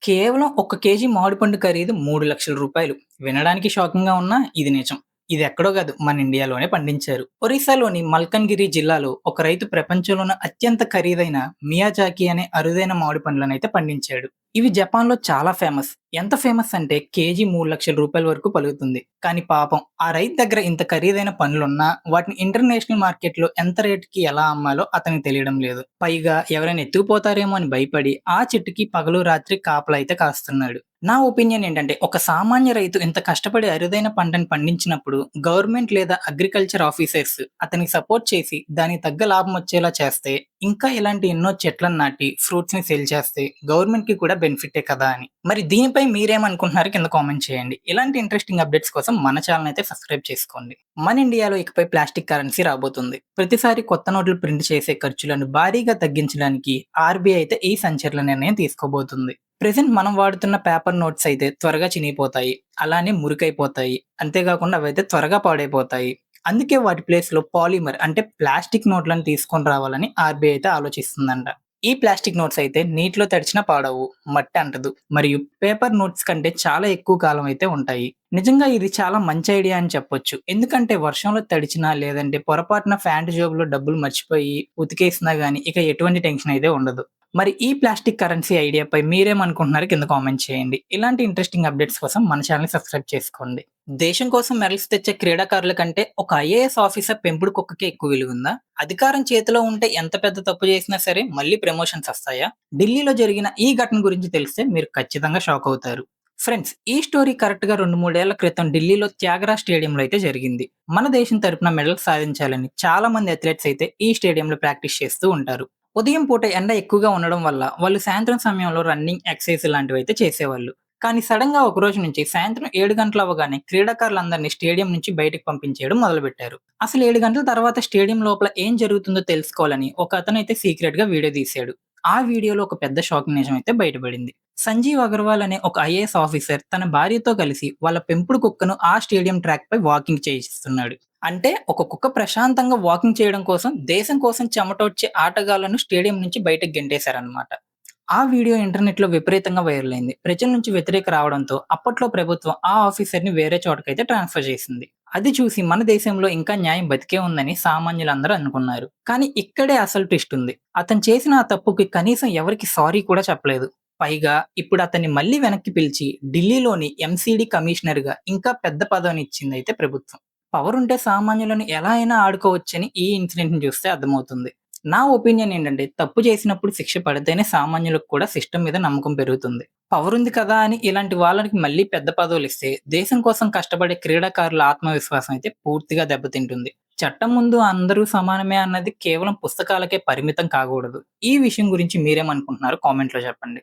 కేవలం ఒక కేజీ మామిడిపండు ఖరీదు రూ. 3,00,000. వినడానికి షాకింగ్‌గా ఉన్నా ఇది నిజం. ఇది ఎక్కడో కాదు మన ఇండియాలోనే పండించారు. ఒరిస్సాలోని మల్కన్‌గిరి జిల్లాలో ఒక రైతు ప్రపంచంలోనే అత్యంత ఖరీదైన మియాజాకి అనే అరుదైన మామిడి పండ్లనైతే పండించాడు. ఇవి జపాన్‌లో చాలా ఫేమస్. ఎంత ఫేమస్ అంటే కేజీ రూ. 3,00,000 వరకు పలుకుతుంది. కానీ పాపం ఆ రైతు దగ్గర ఇంత ఖరీదైన పండ్లున్నా వాటిని ఇంటర్నేషనల్ మార్కెట్‌లో ఎంత రేట్‌కి ఎలా అమ్మాలో అతనికి తెలియడం లేదు. పైగా ఎవరైనా ఎత్తుకుపోతారేమో అని భయపడి ఆ చెట్టుకి పగలు రాత్రి కాపలా అయితే కాస్తున్నాడు. నా ఒపీనియన్ ఏంటంటే ఒక సామాన్య రైతు ఇంత కష్టపడి అరుదైన పంటను పండించినప్పుడు గవర్నమెంట్ లేదా అగ్రికల్చర్ ఆఫీసర్స్ అతనికి సపోర్ట్ చేసి దానికి తగ్గ లాభం వచ్చేలా చేస్తే ఇంకా ఇలాంటి ఎన్నో చెట్లను నాటి ఫ్రూట్స్ ని సేల్ చేస్తే గవర్నమెంట్ కి కూడా బెనిఫిటే కదా అని. మరి దీనిపై మీరేమనుకుంటున్నారు కింద కామెంట్ చేయండి. ఇలాంటి ఇంట్రెస్టింగ్ అప్డేట్స్ కోసం మన ఛానల్ అయితే సబ్స్క్రైబ్ చేసుకోండి. మన ఇండియాలో ఇకపై ప్లాస్టిక్ కరెన్సీ రాబోతుంది. ప్రతిసారి కొత్త నోట్లు ప్రింట్ చేసే ఖర్చులను భారీగా తగ్గించడానికి ఆర్బీఐ అయితే ఈ సంచలన నిర్ణయం తీసుకోబోతుంది. ప్రెజెంట్ మనం వాడుతున్న పేపర్ నోట్స్ అయితే త్వరగా చినిగిపోతాయి. అలానే మురికైపోతాయి. అంతేకాకుండా అవైతే త్వరగా పాడైపోతాయి. అందుకే వాటి ప్లేస్‌లో పాలిమర్ అంటే ప్లాస్టిక్ నోట్లను తీసుకొని రావాలని ఆర్‌బీఐ అయితే ఆలోచిస్తుందంట. ఈ ప్లాస్టిక్ నోట్స్ అయితే నీటిలో తడిచినా పాడవు, మట్టి అంటదు మరియు పేపర్ నోట్స్ కంటే చాలా ఎక్కువ కాలం అయితే ఉంటాయి. నిజంగా ఇది చాలా మంచి ఐడియా అని చెప్పొచ్చు. ఎందుకంటే వర్షంలో తడిచినా లేదంటే పొరపాటున ప్యాంట్ జేబులో డబ్బులు మర్చిపోయి ఉతికేసినా గాని ఇక ఎటువంటి టెన్షన్ అయితే ఉండదు. మరి ఈ ప్లాస్టిక్ కరెన్సీ ఐడియాపై మీరేమనుకుంటున్నారో కింద కామెంట్ చేయండి. ఇలాంటి ఇంట్రెస్టింగ్ అప్డేట్స్ కోసం మన ఛానెల్‌ని సబ్స్క్రైబ్ చేసుకోండి. దేశం కోసం మెడల్స్ తెచ్చే క్రీడాకారుల కంటే ఒక ఐఏఎస్ ఆఫీసర్ పెంపుడు కుక్కకే ఎక్కువ విలువుందా? అధికారం చేతిలో ఉంటే ఎంత పెద్ద తప్పు చేసినా సరే మళ్ళీ ప్రమోషన్స్ వస్తాయా? ఢిల్లీలో జరిగిన ఈ ఘటన గురించి తెలిస్తే మీరు ఖచ్చితంగా షాక్ అవుతారు. ఫ్రెండ్స్, ఈ స్టోరీ కరెక్ట్‌గా 2, 3 ఏళ్ల క్రితం ఢిల్లీలో త్యాగరాజ్ స్టేడియంలో అయితే జరిగింది. మన దేశం తరపున మెడల్స్ సాధించాలని చాలా మంది అథ్లెట్స్ అయితే ఈ స్టేడియంలో ప్రాక్టీస్ చేస్తూ ఉంటారు. ఉదయం పూట ఎండ ఎక్కువగా ఉండడం వల్ల వాళ్ళు సాయంత్రం సమయంలో రన్నింగ్, ఎక్సర్‌సైజ్ లాంటివైతే చేసేవాళ్ళు. కానీ సడెన్‌గా ఒకరోజు నుంచి సాయంత్రం 7 గంటలవ్వగానే క్రీడాకారులందరినీ స్టేడియం నుంచి బయటకు పంపించేయడం మొదలుపెట్టారు. అసలు 7 గంటల తర్వాత స్టేడియం లోపల ఏం జరుగుతుందో తెలుసుకోవాలని ఒకతనైతే సీక్రెట్‌గా వీడియో తీశాడు. ఆ వీడియోలో ఒక పెద్ద షాకింగ్ నిజమైతే బయటపడింది. సంజీవ్ అగర్వాల్ అనే ఒక ఐఏఎస్ ఆఫీసర్ తన భార్యతో కలిసి వాళ్ళ పెంపుడు కుక్కను ఆ స్టేడియం ట్రాక్ పై వాకింగ్ చేయిస్తున్నాడు. అంటే ఒక కుక్క ప్రశాంతంగా వాకింగ్ చేయడం కోసం దేశం కోసం చెమటోడ్చే ఆటగాళ్లను స్టేడియం నుంచి బయటకు గెంటేశారన్నమాట. ఆ వీడియో ఇంటర్నెట్‌లో విపరీతంగా వైరల్ అయింది. ప్రజల నుంచి వ్యతిరేక రావడంతో అప్పట్లో ప్రభుత్వం ఆ ఆఫీసర్‌ని వేరే చోటకైతే ట్రాన్స్‌ఫర్ చేసింది. అది చూసి మన దేశంలో ఇంకా న్యాయం బతికే ఉందని సామాన్యులందరూ అనుకున్నారు. కానీ ఇక్కడే అసలు ట్విస్ట్ ఉంది. అతను చేసిన ఆ తప్పుకి కనీసం ఎవరికీ సారీ కూడా చెప్పలేదు. పైగా ఇప్పుడు అతన్ని మళ్ళీ వెనక్కి పిలిచి ఢిల్లీలోని ఎంసీడీ కమిషనర్‌గా ఇంకా పెద్ద పదవినిచ్చిందయితే ప్రభుత్వం. పవర్ ఉంటే సామాన్యులను ఎలా అయినా ఆడుకోవచ్చని ఈ ఇన్సిడెంట్‌ని చూస్తే అర్థమవుతుంది. నా ఒపీనియన్ ఏంటంటే తప్పు చేసినప్పుడు శిక్ష పడితేనే సామాన్యులకు కూడా సిస్టమ్ మీద నమ్మకం పెరుగుతుంది. పవర్ ఉంది కదా అని ఇలాంటి వాళ్ళకి మళ్ళీ పెద్ద పదవులిస్తే దేశం కోసం కష్టపడే క్రీడాకారుల ఆత్మవిశ్వాసం అయితే పూర్తిగా దెబ్బతింటుంది. చట్టం ముందు అందరూ సమానమే అన్నది కేవలం పుస్తకాలకే పరిమితం కాకూడదు. ఈ విషయం గురించి మీరేమనుకుంటున్నారో కామెంట్‌లో చెప్పండి.